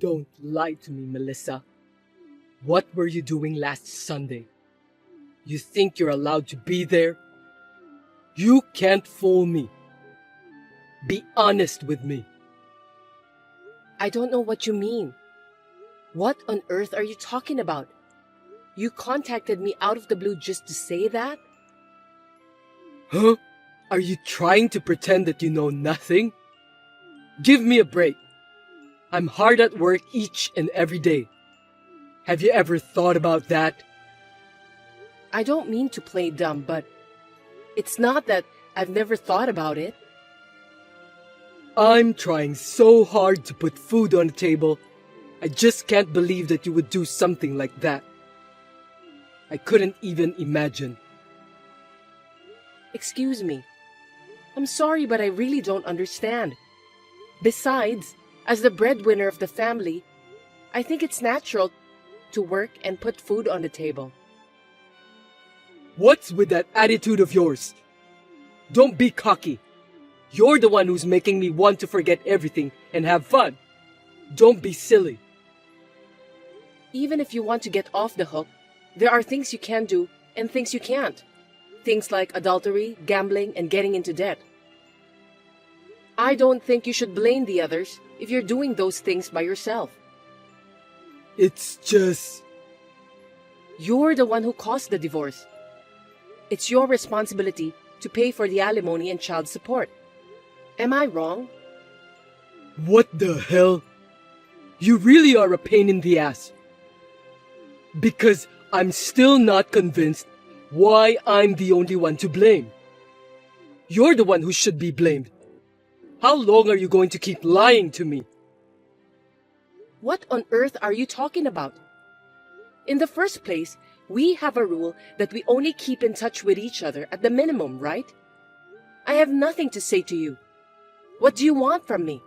Don't lie to me, Melissa. What were you doing last Sunday? You think you're allowed to be there? You can't fool me. Be honest with me. I don't know what you mean. What on earth are you talking about? You contacted me out of the blue just to say that? Huh? Are you trying to pretend that you know nothing? Give me a break. I'm hard at work each and every day. Have you ever thought about that? I don't mean to play dumb, but it's not that I've never thought about it. I'm trying so hard to put food on the table. I just can't believe that you would do something like that. I couldn't even imagine. Excuse me. I'm sorry, but I really don't understand. Besides, as the breadwinner of the family, I think it's natural to work and put food on the table. What's with that attitude of yours? Don't be cocky. You're the one who's making me want to forget everything and have fun. Don't be silly. Even if you want to get off the hook, there are things you can do and things you can't. Things like adultery, gambling, and getting into debt. I don't think you should blame the others if you're doing those things by yourself. It's just... You're the one who caused the divorce. It's your responsibility to pay for the alimony and child support. Am I wrong? What the hell? You really are a pain in the ass. Because I'm still not convinced why I'm the only one to blame. You're the one who should be blamed. How long are you going to keep lying to me? What on earth are you talking about? In the first place, we have a rule that we only keep in touch with each other at the minimum, right? I have nothing to say to you. What do you want from me?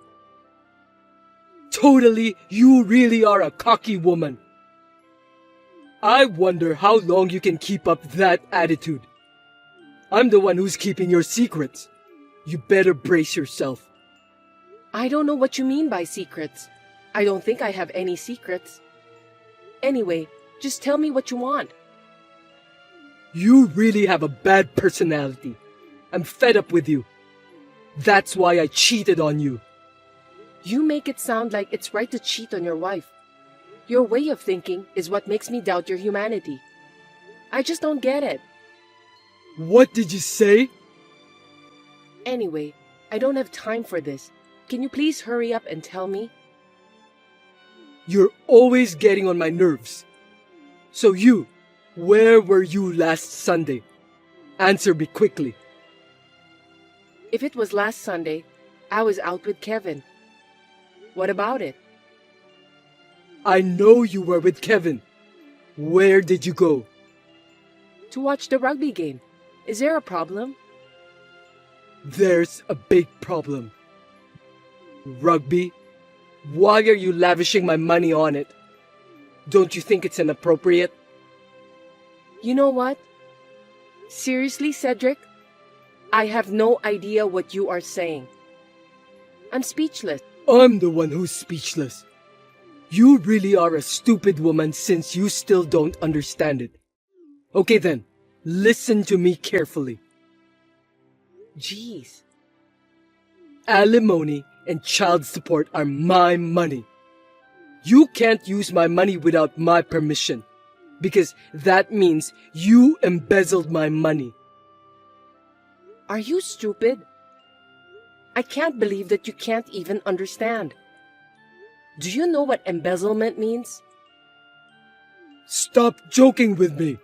Totally, you really are a cocky woman. I wonder how long you can keep up that attitude. I'm the one who's keeping your secrets. You better brace yourself. I don't know what you mean by secrets. I don't think I have any secrets. Anyway, just tell me what you want. You really have a bad personality. I'm fed up with you. That's why I cheated on you. You make it sound like it's right to cheat on your wife. Your way of thinking is what makes me doubt your humanity. I just don't get it. What did you say? Anyway, I don't have time for this. Can you please hurry up and tell me? You're always getting on my nerves. So where were you last Sunday? Answer me quickly. If it was last Sunday, I was out with Kevin. What about it? I know you were with Kevin. Where did you go? To watch the rugby game. Is there a problem? There's a big problem. Rugby? Why are you lavishing my money on it? Don't you think it's inappropriate? You know what? Seriously, Cedric? I have no idea what you are saying. I'm speechless. I'm the one who's speechless. You really are a stupid woman since you still don't understand it. Okay then, listen to me carefully. Jeez. Alimony and child support are my money. You can't use my money without my permission, because that means you embezzled my money. Are you stupid? I can't believe that you can't even understand. Do you know what embezzlement means? Stop joking with me.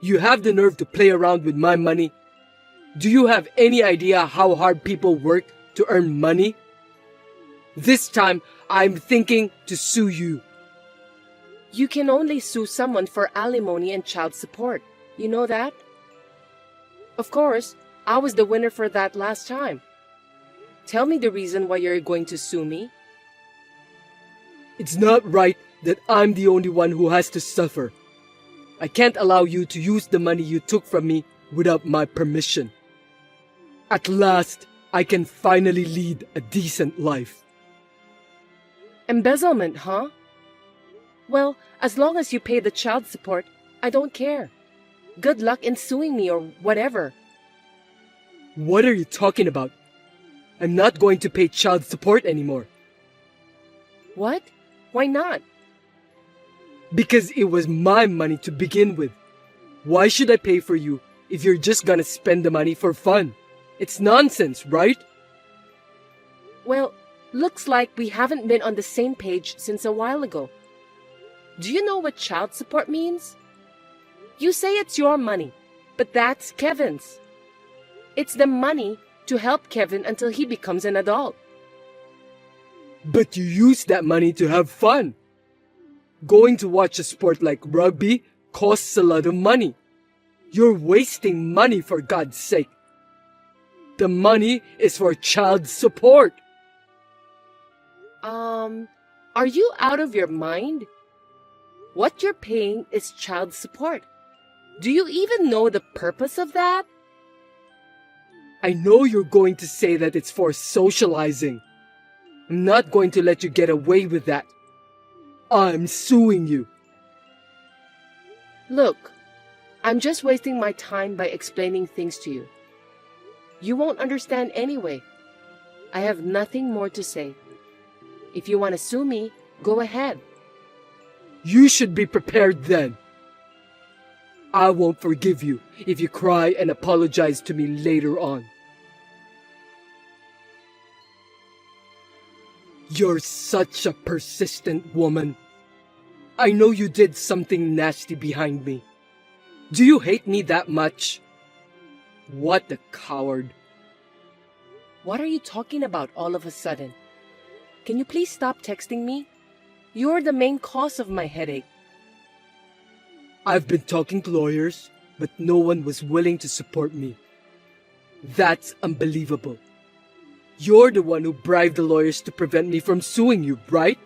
You have the nerve to play around with my money. Do you have any idea how hard people work to earn money? This time, I'm thinking to sue you. You can only sue someone for alimony and child support. You know that? Of course, I was the winner for that last time. Tell me the reason why you're going to sue me. It's not right that I'm the only one who has to suffer. I can't allow you to use the money you took from me without my permission. At last, I can finally lead a decent life. Embezzlement, huh? Well, as long as you pay the child support, I don't care. Good luck in suing me or whatever. What are you talking about? I'm not going to pay child support anymore. What? Why not? Because it was my money to begin with. Why should I pay for you if you're just gonna spend the money for fun? It's nonsense, right? Well, looks like we haven't been on the same page since a while ago. Do you know what child support means? You say it's your money, but that's Kevin's. It's the money to help Kevin until he becomes an adult. But you use that money to have fun. Going to watch a sport like rugby costs a lot of money. You're wasting money, for God's sake. The money is for child support. Are you out of your mind? What you're paying is child support. Do you even know the purpose of that? I know you're going to say that it's for socializing. I'm not going to let you get away with that. I'm suing you. Look, I'm just wasting my time by explaining things to you. You won't understand anyway. I have nothing more to say. If you want to sue me, go ahead. You should be prepared then. I won't forgive you if you cry and apologize to me later on. You're such a persistent woman. I know you did something nasty behind me. Do you hate me that much? What a coward. What are you talking about all of a sudden? Can you please stop texting me? You're the main cause of my headache. I've been talking to lawyers, but no one was willing to support me. That's unbelievable. You're the one who bribed the lawyers to prevent me from suing you, right?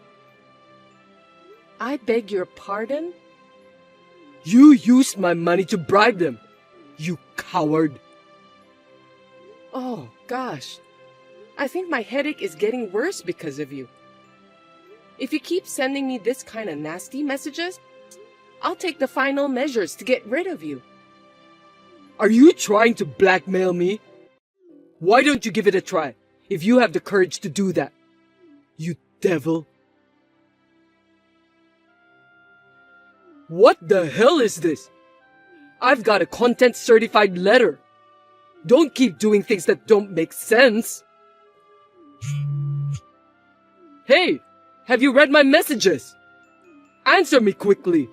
I beg your pardon? You used my money to bribe them, you coward. Oh, gosh. I think my headache is getting worse because of you. If you keep sending me this kind of nasty messages, I'll take the final measures to get rid of you. Are you trying to blackmail me? Why don't you give it a try, if you have the courage to do that? You devil. What the hell is this? I've got a content certified letter. Don't keep doing things that don't make sense. Hey, have you read my messages? Answer me quickly.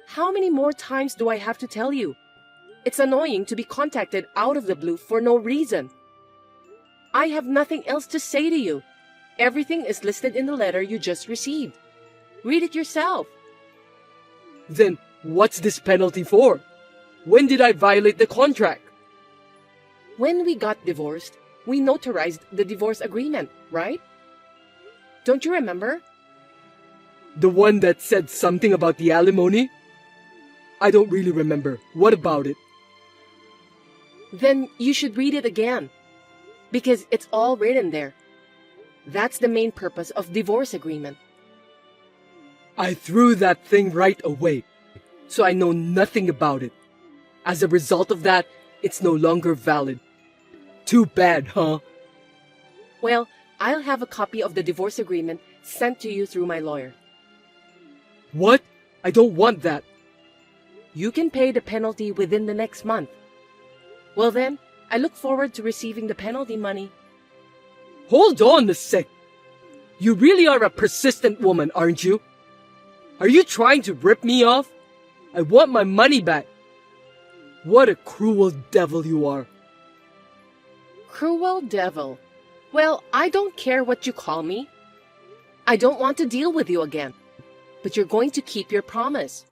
How many more times do I have to tell you? It's annoying to be contacted out of the blue for no reason. I have nothing else to say to you. Everything is listed in the letter you just received. Read it yourself. Then what's this penalty for? When did I violate the contract? When we got divorced, we notarized the divorce agreement, right? Don't you remember? The one that said something about the alimony? I don't really remember. What about it? Then you should read it again, because it's all written there. That's the main purpose of divorce agreement. I threw that thing right away, so I know nothing about it. As a result of that, it's no longer valid. Too bad, huh? Well, I'll have a copy of the divorce agreement sent to you through my lawyer. What? I don't want that. You can pay the penalty within the next month. Well then, I look forward to receiving the penalty money. Hold on a sec. You really are a persistent woman, aren't you? Are you trying to rip me off? I want my money back. What a cruel devil you are. Cruel devil. Well, I don't care what you call me. I don't want to deal with you again. But you're going to keep your promise.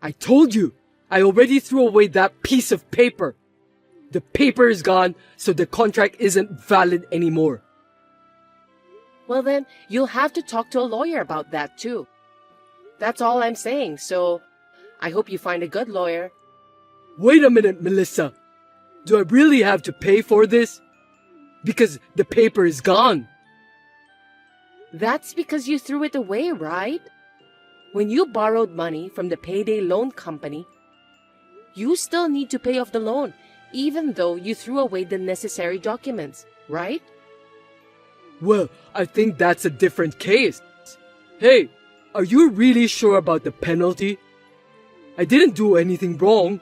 I told you, I already threw away that piece of paper. The paper is gone, so the contract isn't valid anymore. Well then, you'll have to talk to a lawyer about that too. That's all I'm saying, so I hope you find a good lawyer. Wait a minute, Melissa. Do I really have to pay for this? Because the paper is gone. That's because you threw it away, right? When you borrowed money from the payday loan company, you still need to pay off the loan, even though you threw away the necessary documents, right? Well, I think that's a different case. Hey, are you really sure about the penalty? I didn't do anything wrong.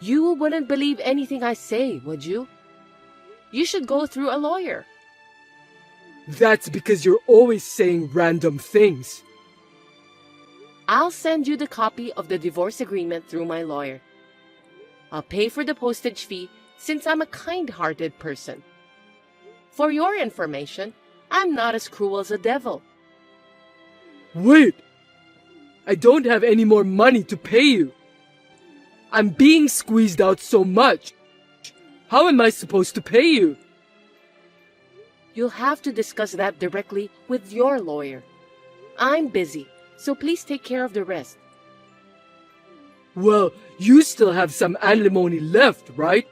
You wouldn't believe anything I say, would you? You should go through a lawyer. That's because you're always saying random things. I'll send you the copy of the divorce agreement through my lawyer. I'll pay for the postage fee since I'm a kind-hearted person. For your information, I'm not as cruel as a devil. Wait! I don't have any more money to pay you. I'm being squeezed out so much. How am I supposed to pay you? You'll have to discuss that directly with your lawyer. I'm busy, so please take care of the rest. Well, you still have some alimony left, right?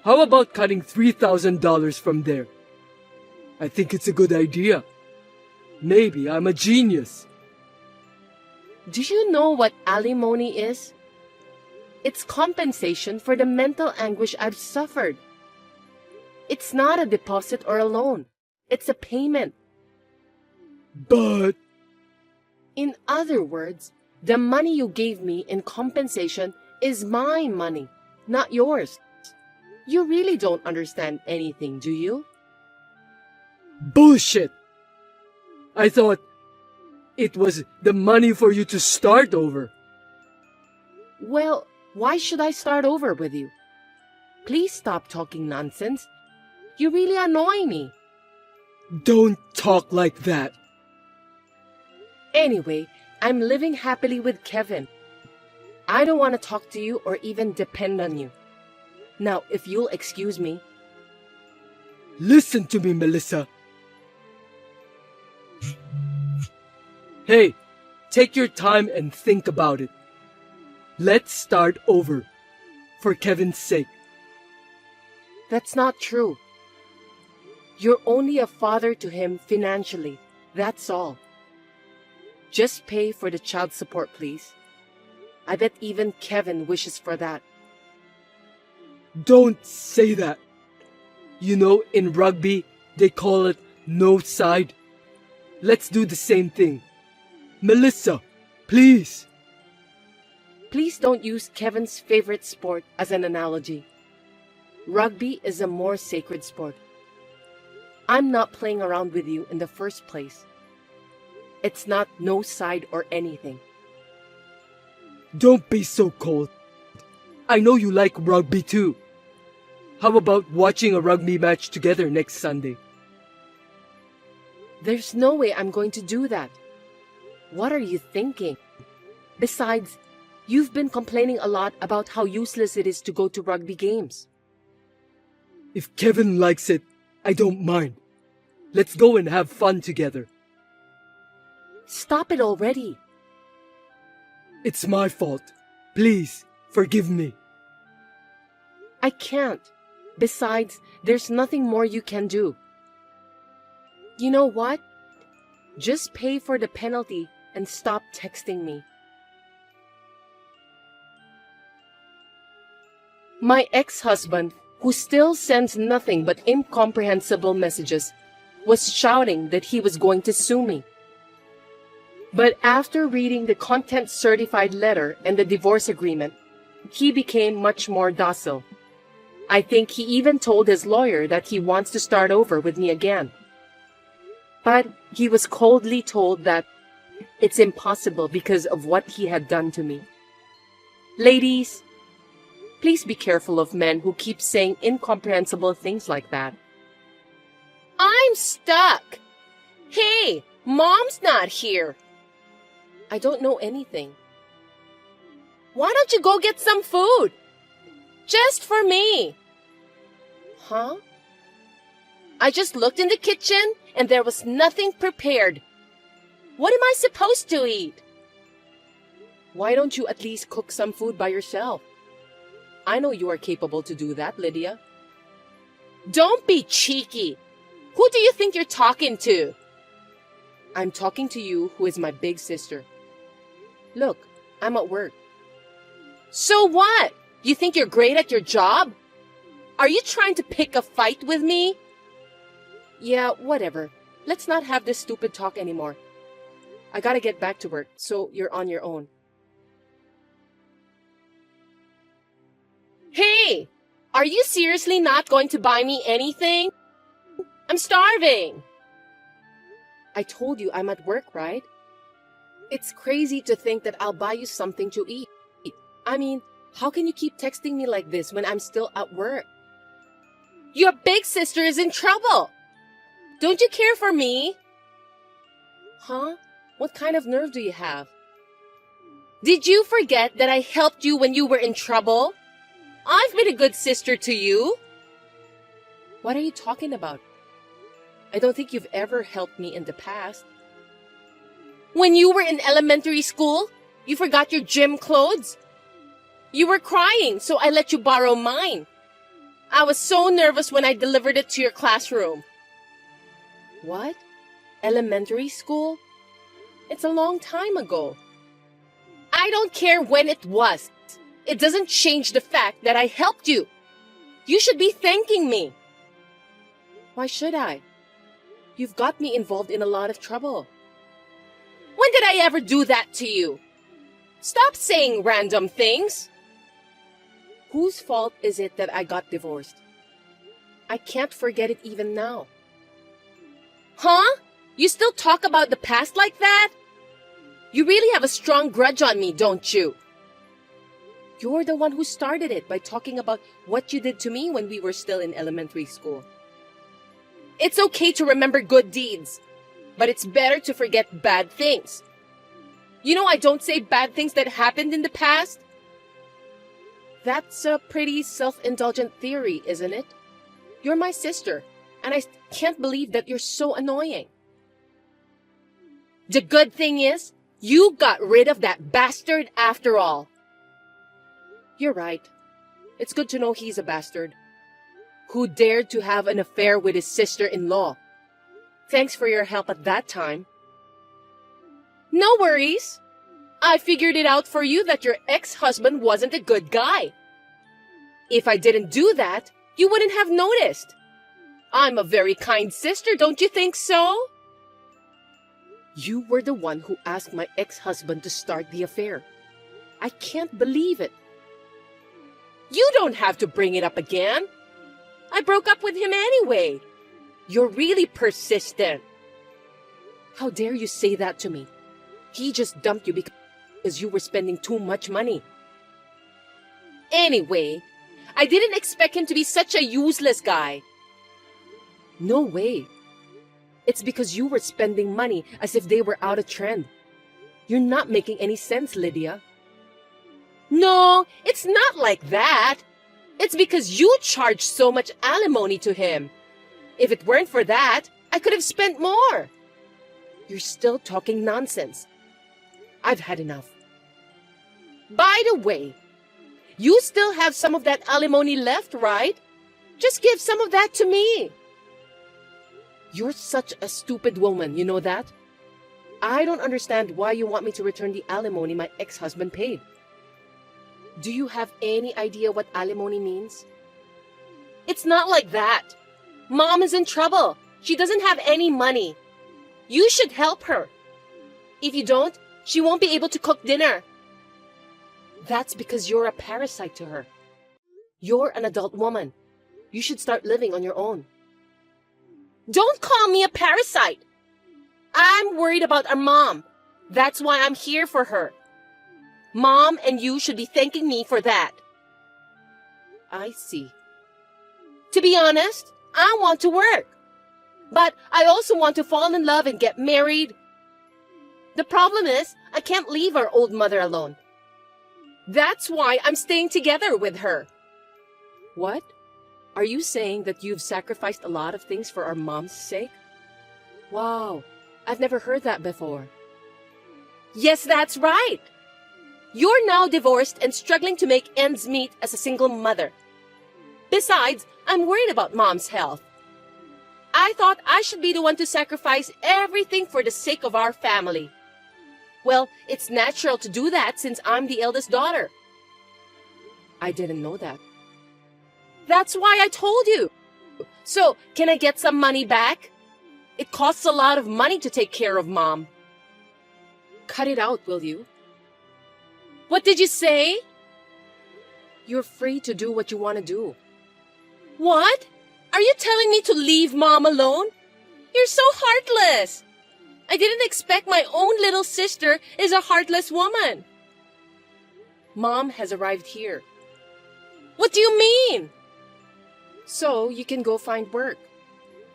How about cutting $3,000 from there? I think it's a good idea. Maybe I'm a genius. Do you know what alimony is? It's compensation for the mental anguish I've suffered. It's not a deposit or a loan. It's a payment. But... In other words, the money you gave me in compensation is my money, not yours. You really don't understand anything, do you? Bullshit! I thought it was the money for you to start over. Well, why should I start over with you? Please stop talking nonsense. You really annoy me. Don't talk like that. Anyway, I'm living happily with Kevin. I don't want to talk to you or even depend on you. Now, if you'll excuse me. Listen to me, Melissa. Hey, take your time and think about it. Let's start over, for Kevin's sake. That's not true. You're only a father to him financially, that's all. Just pay for the child support, please. I bet even Kevin wishes for that. Don't say that. You know, in rugby, they call it no side. Let's do the same thing. Melissa, please. Please don't use Kevin's favorite sport as an analogy. Rugby is a more sacred sport. I'm not playing around with you in the first place. It's not no side or anything. Don't be so cold. I know you like rugby too. How about watching a rugby match together next Sunday? There's no way I'm going to do that. What are you thinking? Besides, you've been complaining a lot about how useless it is to go to rugby games. If Kevin likes it, I don't mind. Let's go and have fun together. Stop it already. It's my fault. Please, forgive me. I can't. Besides, there's nothing more you can do. You know what? Just pay for the penalty and stop texting me. My ex-husband, who still sends nothing but incomprehensible messages, was shouting that he was going to sue me. But after reading the content-certified letter and the divorce agreement, he became much more docile. I think he even told his lawyer that he wants to start over with me again. But he was coldly told that it's impossible because of what he had done to me. Ladies, please be careful of men who keep saying incomprehensible things like that. I'm stuck. Hey, Mom's not here. I don't know anything. Why don't you go get some food? Just for me. Huh? I just looked in the kitchen and there was nothing prepared. What am I supposed to eat? Why don't you at least cook some food by yourself? I know you are capable to do that, Lydia. Don't be cheeky. Who do you think you're talking to? I'm talking to you, who is my big sister. Look, I'm at work. So what? You think you're great at your job? Are you trying to pick a fight with me? Yeah, whatever. Let's not have this stupid talk anymore. I gotta get back to work, so you're on your own. Hey! Are you seriously not going to buy me anything? I'm starving! I told you I'm at work, right? It's crazy to think that I'll buy you something to eat. I mean, how can you keep texting me like this when I'm still at work? Your big sister is in trouble! Don't you care for me? Huh? What kind of nerve do you have? Did you forget that I helped you when you were in trouble? I've been a good sister to you. What are you talking about? I don't think you've ever helped me in the past. When you were in elementary school, you forgot your gym clothes. You were crying, so I let you borrow mine. I was so nervous when I delivered it to your classroom. What? Elementary school? It's a long time ago. I don't care when it was. It doesn't change the fact that I helped you. You should be thanking me. Why should I? You've got me involved in a lot of trouble. When did I ever do that to you? Stop saying random things. Whose fault is it that I got divorced? I can't forget it even now. Huh? You still talk about the past like that? You really have a strong grudge on me, don't you? You're the one who started it by talking about what you did to me when we were still in elementary school. It's okay to remember good deeds, but it's better to forget bad things. You know I don't say bad things that happened in the past. That's a pretty self-indulgent theory, isn't it? You're my sister, and I can't believe that you're so annoying. The good thing is, you got rid of that bastard after all. You're right. It's good to know he's a bastard who dared to have an affair with his sister-in-law. Thanks for your help at that time. No worries. I figured it out for you that your ex-husband wasn't a good guy. If I didn't do that, you wouldn't have noticed. I'm a very kind sister, don't you think so? You were the one who asked my ex-husband to start the affair. I can't believe it. You don't have to bring it up again. I broke up with him anyway. You're really persistent. How dare you say that to me? He just dumped you because you were spending too much money. Anyway, I didn't expect him to be such a useless guy. No way. It's because you were spending money as if they were out of trend. You're not making any sense, Lydia. No, it's not like that. It's because you charged so much alimony to him. If it weren't for that, I could have spent more. You're still talking nonsense. I've had enough. By the way, you still have some of that alimony left, right? Just give some of that to me. You're such a stupid woman, you know that? I don't understand why you want me to return the alimony my ex-husband paid. Do you have any idea what alimony means? It's not like that. Mom is in trouble. She doesn't have any money. You should help her. If you don't, she won't be able to cook dinner. That's because you're a parasite to her. You're an adult woman. You should start living on your own. Don't call me a parasite. I'm worried about our mom. That's why I'm here for her. Mom and you should be thanking me for that. I see. To be honest, I want to work. But I also want to fall in love and get married. The problem is, I can't leave our old mother alone. That's why I'm staying together with her. What? Are you saying that you've sacrificed a lot of things for our mom's sake? Wow, I've never heard that before. Yes, that's right. You're now divorced and struggling to make ends meet as a single mother. Besides, I'm worried about Mom's health. I thought I should be the one to sacrifice everything for the sake of our family. Well, it's natural to do that since I'm the eldest daughter. I didn't know that. That's why I told you. So, can I get some money back? It costs a lot of money to take care of Mom. Cut it out, will you? What did you say? You're free to do what you want to do. What? Are you telling me to leave Mom alone? You're so heartless. I didn't expect my own little sister is a heartless woman. Mom has arrived here. What do you mean? So you can go find work.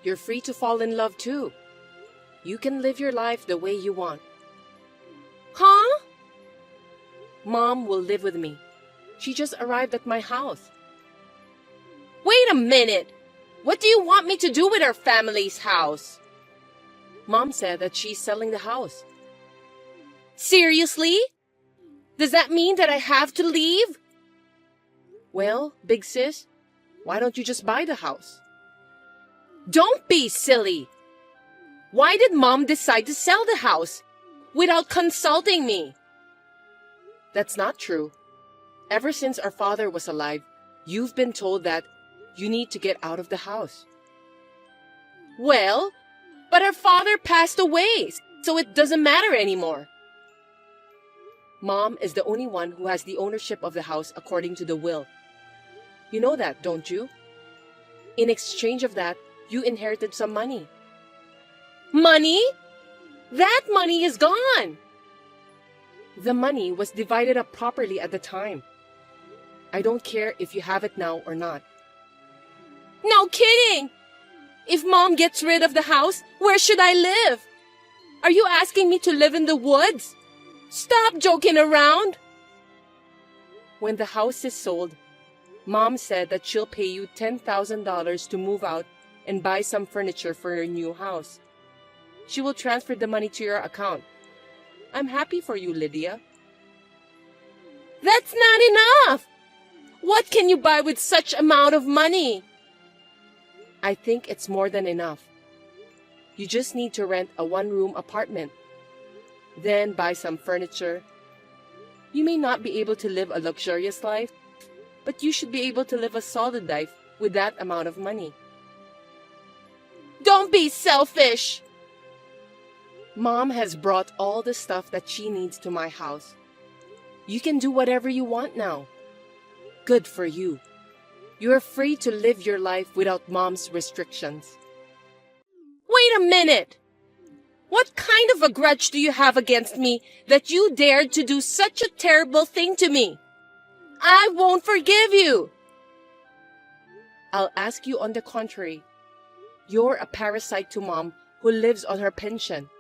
You're free to fall in love too. You can live your life the way you want. Huh? Mom will live with me. She just arrived at my house. Wait a minute. What do you want me to do with our family's house? Mom said that she's selling the house. Seriously? Does that mean that I have to leave? Well, big sis, why don't you just buy the house? Don't be silly. Why did Mom decide to sell the house without consulting me? That's not true. Ever since our father was alive, you've been told that you need to get out of the house. Well, but our father passed away, so it doesn't matter anymore. Mom is the only one who has the ownership of the house according to the will. You know that, don't you? In exchange of that, you inherited some money. Money? That money is gone! The money was divided up properly at the time. I don't care if you have it now or not. No kidding! If Mom gets rid of the house, where should I live? Are you asking me to live in the woods? Stop joking around! When the house is sold, Mom said that she'll pay you $10,000 to move out and buy some furniture for your new house. She will transfer the money to your account. I'm happy for you, Lydia. That's not enough! What can you buy with such amount of money? I think it's more than enough. You just need to rent a one-room apartment. Then buy some furniture. You may not be able to live a luxurious life, but you should be able to live a solid life with that amount of money. Don't be selfish! Mom has brought all the stuff that she needs to my house. You can do whatever you want now. Good for you. You're free to live your life without Mom's restrictions. Wait a minute! What kind of a grudge do you have against me that you dared to do such a terrible thing to me? I won't forgive you! I'll ask you on the contrary. You're a parasite to Mom who lives on her pension.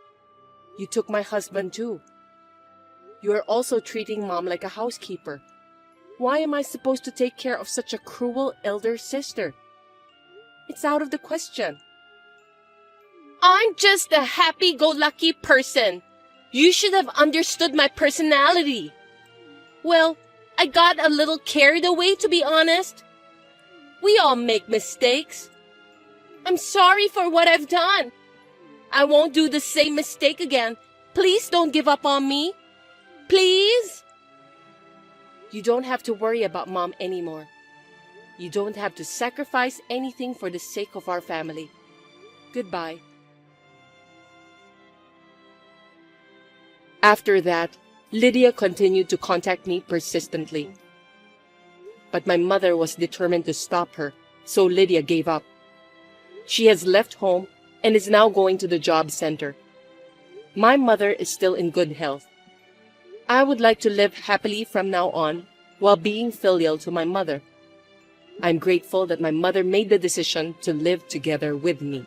You took my husband too. You're also treating Mom like a housekeeper. Why am I supposed to take care of such a cruel elder sister? It's out of the question. I'm just a happy-go-lucky person. You should have understood my personality. Well, I got a little carried away, to be honest. We all make mistakes. I'm sorry for what I've done. I won't do the same mistake again. Please don't give up on me. Please? You don't have to worry about Mom anymore. You don't have to sacrifice anything for the sake of our family. Goodbye. After that, Lydia continued to contact me persistently. But my mother was determined to stop her, so Lydia gave up. She has left home and is now going to the job center. My mother is still in good health. I would like to live happily from now on while being filial to my mother. I'm grateful that my mother made the decision to live together with me.